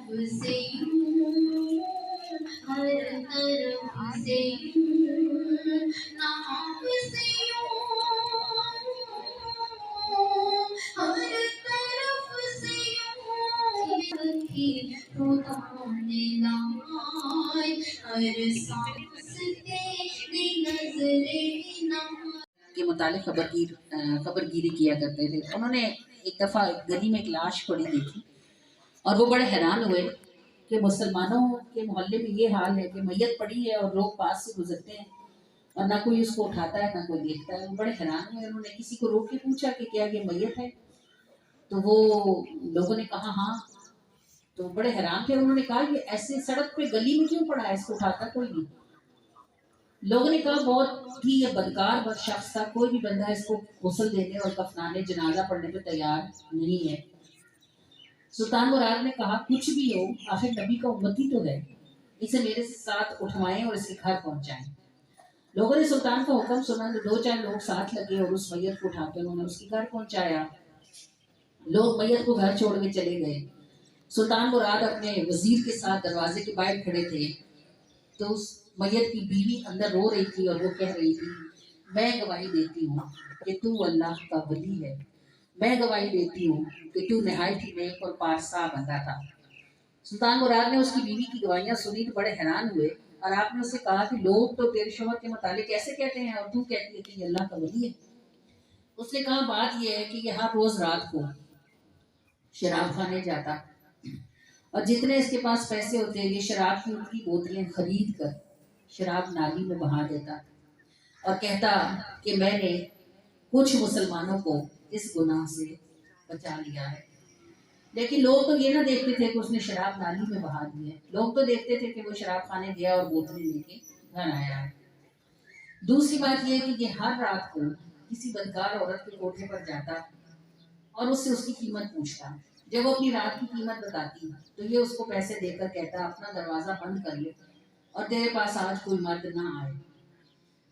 سے ہر طرف سے نام سے ہر طرف سے خدا نے لائے ہر سانس تیری نظریں کے متعلق خبر گیری کیا کرتے تھے. انہوں نے ایک دفعہ گلی میں ایک لاش پڑی دیکھی اور وہ بڑے حیران ہوئے کہ مسلمانوں کے محلے میں یہ حال ہے کہ میت پڑی ہے اور لوگ پاس سے گزرتے ہیں اور نہ کوئی اس کو اٹھاتا ہے نہ کوئی دیکھتا ہے. وہ بڑے حیران ہوئے. انہوں نے کسی کو روک کے پوچھا کہ کیا یہ میت ہے؟ تو وہ لوگوں نے کہا ہاں. تو بڑے حیران تھے. انہوں نے کہا یہ ایسے سڑک پہ گلی میں کیوں پڑا ہے, اس کو اٹھاتا کوئی نہیں؟ لوگوں نے کہا بہت ہی یہ بدکار بد شخص تھا, کوئی بھی بندہ اس کو غسل دینے اور کفنانے جنازہ پڑھنے پہ تیار نہیں ہے. سلطان مراد نے کہا کچھ بھی ہو آخر نبی کا امتی تو ہے, اسے میرے ساتھ اٹھوائیں اور اس کے گھر پہنچائیں. لوگوں نے سلطان کا حکم سنا تو 2-4 لوگ ساتھ لگے اور اس میت کو اٹھا کے انہوں نے اس کے گھر پہنچایا. لوگ میت کو گھر چھوڑ کے چلے گئے. سلطان مراد اپنے وزیر کے ساتھ دروازے کے باہر کھڑے تھے تو اس میت کی بیوی اندر رو رہی تھی اور وہ کہہ رہی تھی میں گواہی دیتی ہوں کہ تو اللہ کا ولی ہے, میں گواہی دیتی ہوں کہ تو نہایت ہی نیک اور پارسا بندہ تھا. سلطان مراد نے اس کی بیوی کی گواہیاں سنی تو بڑے حیران ہوئے اور آپ نے اسے کہا کہ لوگ تو تیرے شوہر کے متعلق ایسے کہتے ہیں اور تو کہتی ہے کہ یہ اللہ کا ولی ہے. اس نے کہا بات یہ ہے کہ یہ ہر روز رات کو شراب خانے جاتا اور جتنے اس کے پاس پیسے ہوتے یہ شراب کی اٹھی بوتلیں خرید کر شراب نالی میں بہا دیتا اور کہتا کہ میں نے کچھ مسلمانوں کو اس گناہ سے بچا لیا ہے. لیکن لوگ تو یہ نہ دیکھتے تھے کہ اس نے شراب نالی میں بہا دی ہے, لوگ تو دیکھتے تھے کہ وہ شراب خانے گیا اور بوتلیں لے کے گھر آیا ہے. دوسری بات یہ کہ یہ ہر رات کو کسی بدکار عورت کے کوٹھے پر جاتا اور اس سے اس کی قیمت پوچھتا. جب وہ اپنی رات کی قیمت بتاتی تو یہ اس کو پیسے دے کر کہتا اپنا دروازہ بند کر لے اور تیرے پاس آج کوئی مرد نہ آئے.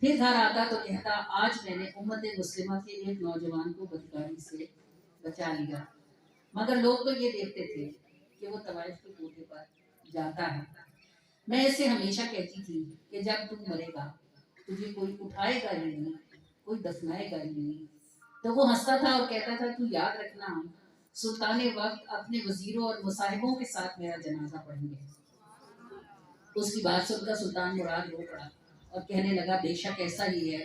پھر گھر آتا تو کہتا آج میں نے امت مسلمہ کے ایک نوجوان کو بدکاری سے بچا لیا. مگر لوگ تو یہ دیکھتے تھے کہ وہ طوائف کے کوٹھے پر جاتا ہے. میں اسے ہمیشہ کہتی تھی کہ جب تم مرے گا تجھے کوئی اٹھائے گا ہی نہیں, کوئی دفنائے گا ہی نہیں. تو وہ ہنستا تھا اور کہتا تھا تو یاد رکھنا سلطان وقت اپنے وزیروں اور مصاحبوں کے ساتھ میرا جنازہ پڑھیں گے. اس کی بات سن کر سلطان مراد رو پڑا اور کہنے لگا بے شک ایسا ہی ہے,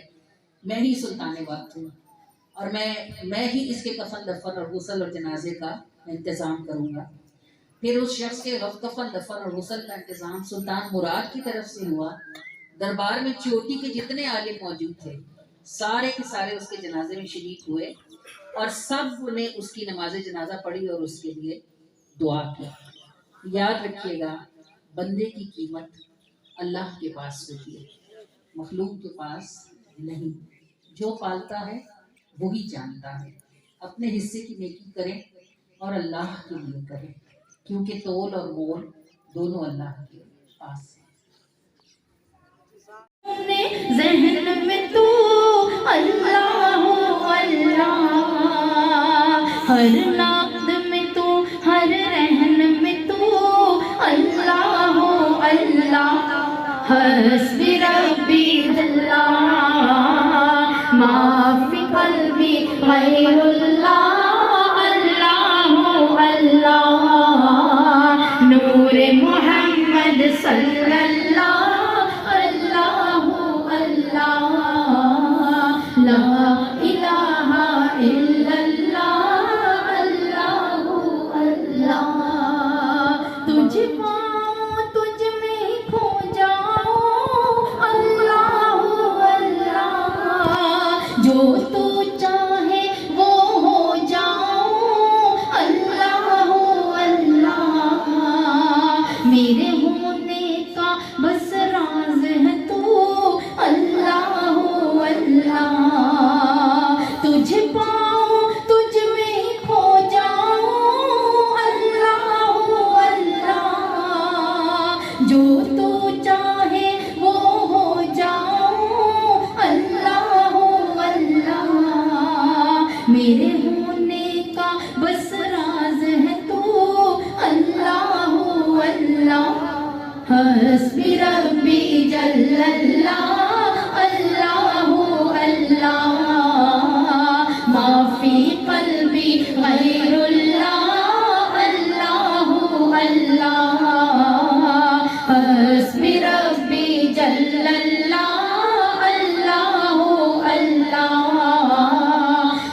میں ہی سلطان وقت ہوں اور میں ہی اس کے کفن دفن اور غسل اور جنازے کا انتظام کروں گا. پھر اس شخص کے کفن دفن اور غسل کا انتظام سلطان مراد کی طرف سے ہوا. دربار میں چوٹی کے جتنے عالم موجود تھے سارے کے سارے اس کے جنازے میں شریک ہوئے اور سب نے اس کی نماز جنازہ پڑھی اور اس کے لیے دعا کی. یاد رکھیے گا بندے کی قیمت اللہ کے پاس ہوتی ہے, مخلوق کے پاس نہیں. جو پالتا ہے وہی جانتا ہے. اپنے حصے کی نیکی کریں اور اللہ کے لیے کریں کیونکہ تول اور مول دونوں اللہ کے پاس ہیں. ذہن میں تو اللہ اللہ, ہر نقد میں تو ہر رہن میں تو اللہ اللہ. حسبی ربی اللہ ما فی قلبی غیر اللہ اللہ اللہ. نور محمد صلی اللہ لا الہ الا اللہ اللہ اللہ. تجھ پاؤں تجھ میں کھو جاؤں اللہ اللہ. جو تو چاہے وہ ہو جاؤں اللہ اللہ. میرے ہونے کا بس راز ہے تو اللہ اللہ. تجھ پاؤں تجھ میں کھو جاؤں اللہ اللہ. جو تو چاہے وہ ہو جاؤں اللہ اللہ. میرے ہونے کا بس راز ہے تو اللہ حسبی ربی جل اللہ اللہ اللہ ما فی قلبی غیر اللہ اللہ اللہ حسبی ربی جل اللہ اللہ اللہ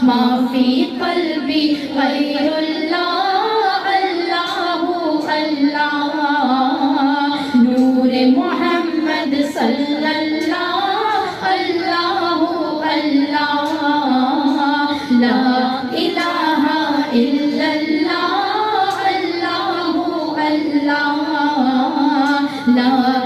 ما فی قلبی غیر اللہ اللہ اللہ نور محمد صلی اللہ اللہ اللہ لا الہ الا اللہ اللہ اللہ لا